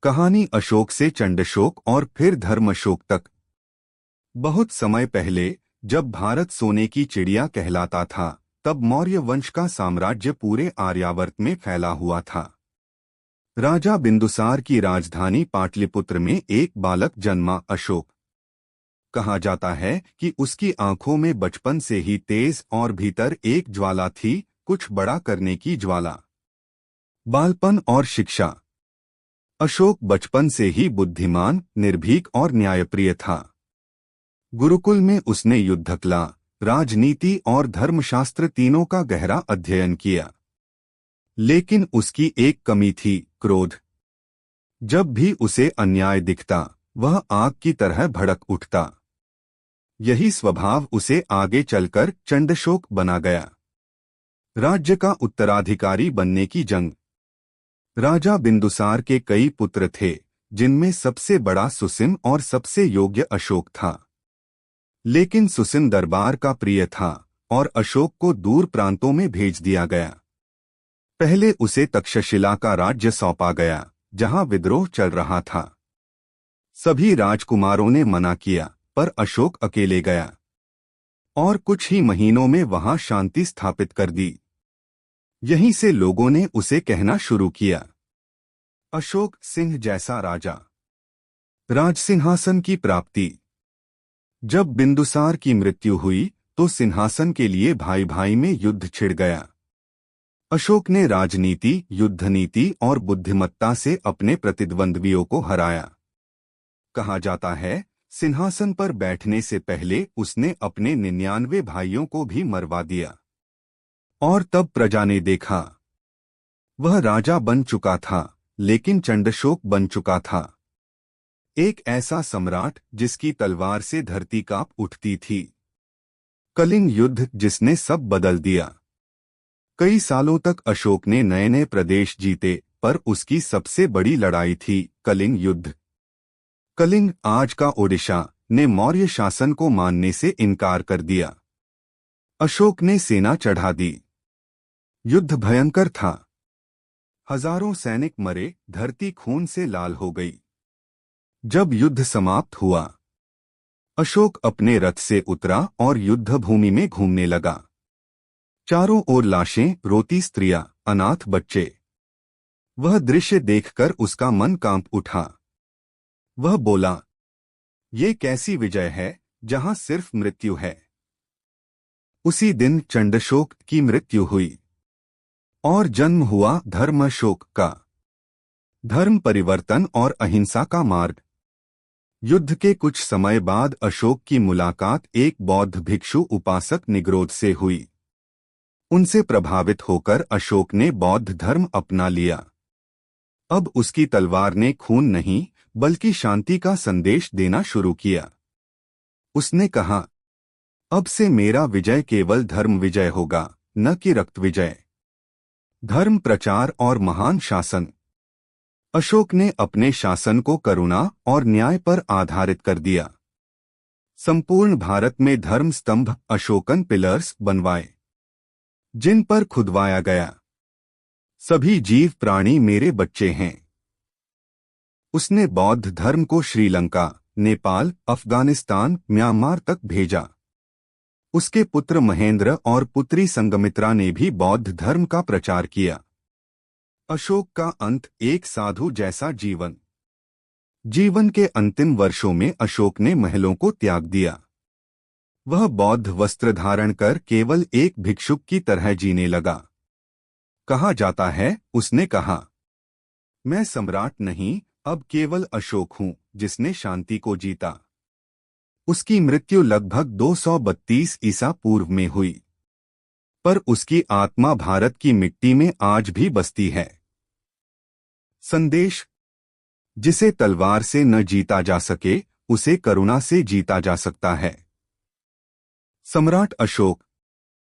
कहानी अशोक से चंडशोक और फिर धर्मशोक तक। बहुत समय पहले, जब भारत सोने की चिड़िया कहलाता था, तब मौर्य वंश का साम्राज्य पूरे आर्यावर्त में फैला हुआ था। राजा बिंदुसार की राजधानी पाटलिपुत्र में एक बालक जन्मा अशोक। कहा जाता है कि उसकी आंखों में बचपन से ही तेज और भीतर एक ज्वाला थी, कुछ बड़ा करने की ज्वाला। बालपन और शिक्षा। अशोक बचपन से ही बुद्धिमान, निर्भीक और न्यायप्रिय था। गुरुकुल में उसने युद्धकला, राजनीति और धर्मशास्त्र तीनों का गहरा अध्ययन किया। लेकिन उसकी एक कमी थी, क्रोध। जब भी उसे अन्याय दिखता, वह आग की तरह भड़क उठता। यही स्वभाव उसे आगे चलकर चंडशोक बना गया। राज्य का उत्तराधिकारी बनने की जंग। राजा बिंदुसार के कई पुत्र थे, जिनमें सबसे बड़ा सुसिम और सबसे योग्य अशोक था। लेकिन सुसिम दरबार का प्रिय था और अशोक को दूर प्रांतों में भेज दिया गया। पहले उसे तक्षशिला का राज्य सौंपा गया, जहां विद्रोह चल रहा था। सभी राजकुमारों ने मना किया, पर अशोक अकेले गया और कुछ ही महीनों में वहां शांति स्थापित कर दी। यहीं से लोगों ने उसे कहना शुरू किया, अशोक सिंह जैसा राजा। राजसिंहासन की प्राप्ति। जब बिंदुसार की मृत्यु हुई, तो सिंहासन के लिए भाई भाई में युद्ध छिड़ गया। अशोक ने राजनीति, युद्धनीति और बुद्धिमत्ता से अपने प्रतिद्वंद्वियों को हराया। कहा जाता है, सिंहासन पर बैठने से पहले उसने अपने 99 भाइयों को भी मरवा दिया। और तब प्रजा ने देखा, वह राजा बन चुका था, लेकिन चंडशोक बन चुका था। एक ऐसा सम्राट जिसकी तलवार से धरती कांप उठती थी। कलिंग युद्ध जिसने सब बदल दिया। कई सालों तक अशोक ने नए नए प्रदेश जीते, पर उसकी सबसे बड़ी लड़ाई थी कलिंग युद्ध। कलिंग, आज का ओडिशा, ने मौर्य शासन को मानने से इनकार कर दिया। अशोक ने सेना चढ़ा दी। युद्ध भयंकर था। हजारों सैनिक मरे, धरती खून से लाल हो गई। जब युद्ध समाप्त हुआ, अशोक अपने रथ से उतरा और युद्ध भूमि में घूमने लगा। चारों ओर लाशें, रोती स्त्रियां, अनाथ बच्चे। वह दृश्य देखकर उसका मन कांप उठा। वह बोला, ये कैसी विजय है, जहां सिर्फ मृत्यु है। उसी दिन चंडशोक की मृत्यु हुई और जन्म हुआ धर्मशोक का। धर्म परिवर्तन और अहिंसा का मार्ग। युद्ध के कुछ समय बाद अशोक की मुलाकात एक बौद्ध भिक्षु उपासक निग्रोध से हुई। उनसे प्रभावित होकर अशोक ने बौद्ध धर्म अपना लिया। अब उसकी तलवार ने खून नहीं, बल्कि शांति का संदेश देना शुरू किया। उसने कहा, अब से मेरा विजय केवल धर्म विजय होगा, न कि रक्त विजय। धर्म प्रचार और महान शासन। अशोक ने अपने शासन को करुणा और न्याय पर आधारित कर दिया। संपूर्ण भारत में धर्म स्तंभ, अशोकन पिलर्स बनवाए, जिन पर खुदवाया गया, सभी जीव प्राणी मेरे बच्चे हैं। उसने बौद्ध धर्म को श्रीलंका, नेपाल, अफगानिस्तान, म्यांमार तक भेजा। उसके पुत्र महेंद्र और पुत्री संगमित्रा ने भी बौद्ध धर्म का प्रचार किया। अशोक का अंत, एक साधु जैसा जीवन। जीवन के अंतिम वर्षों में अशोक ने महलों को त्याग दिया। वह बौद्ध वस्त्र धारण कर केवल एक भिक्षुक की तरह जीने लगा। कहा जाता है, उसने कहा, मैं सम्राट नहीं, अब केवल अशोक हूं, जिसने शांति को जीता। उसकी मृत्यु लगभग 232 ईसा पूर्व में हुई, पर उसकी आत्मा भारत की मिट्टी में आज भी बसती है। संदेश। जिसे तलवार से न जीता जा सके, उसे करुणा से जीता जा सकता है। सम्राट अशोक,